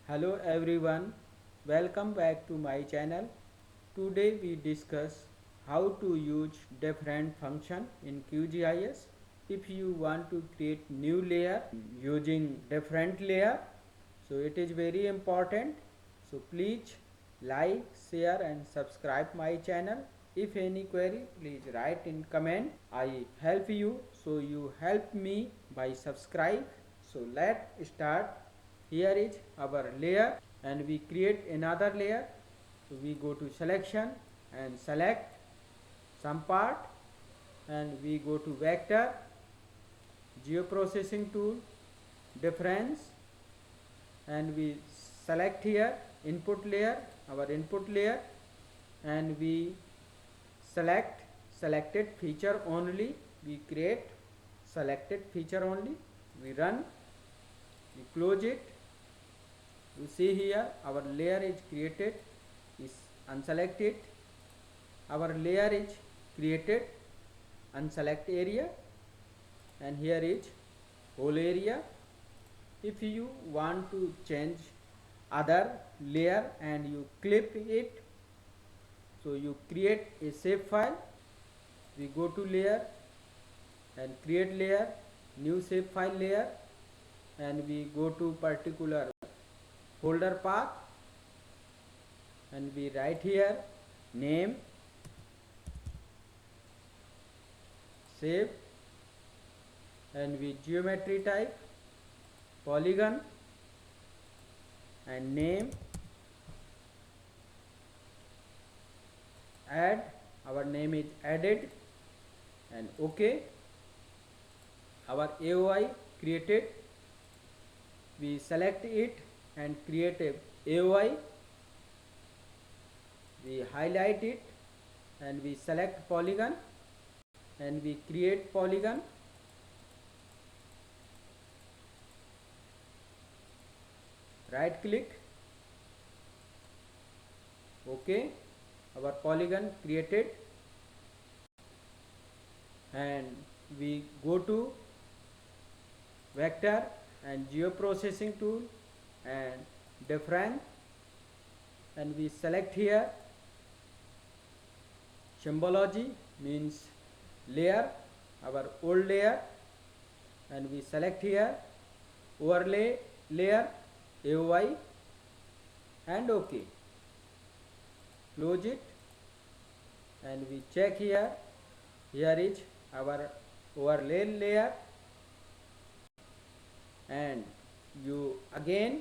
Hello everyone, welcome back to my channel. Today we discuss how to use different function in QGIS. If you want to create new layer using different layer, so it is very important. So please like, share and subscribe my channel. If any query, please write in comment. I help you, so you help me by subscribe. So let's start. Here is our layer and we create another layer. So we go to selection and select some part and we go to vector, geoprocessing tool, difference, and we select here input layer, our input layer, and we select selected feature only. We create selected feature only. We run, we close it. You see here our layer is created, is unselected. Our layer is created, unselect area, and here is whole area. If you want to change other layer and you clip it, so you create a shape file. We go to layer and create layer, new shape file layer, and we go to particular folder path and we write here name, shape, and we geometry type polygon and name, add, our name is added, and OK. Our AOI created, we select it and create a AOI, we highlight it and we select polygon and we create polygon. Right click, OK, our polygon created, and we go to vector and geoprocessing tool and different, and we select here symbology, means layer, our old layer, and we select here overlay layer, AOI, and OK. Close it and we check here. Here is our overlay layer, and you again,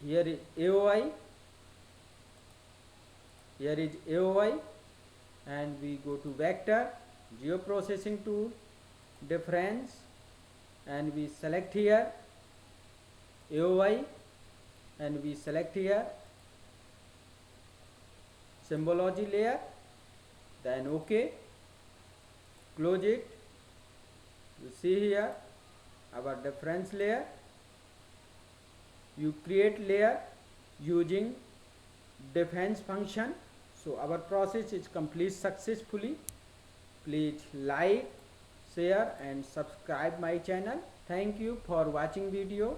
here is AOI, here is AOI, and we go to vector, geoprocessing tool, difference, and we select here AOI, and we select here symbology layer, then OK. Close it. You see here our difference layer. You create layer using difference function. So our process is complete successfully. Please like, share and subscribe my channel. Thank you for watching video.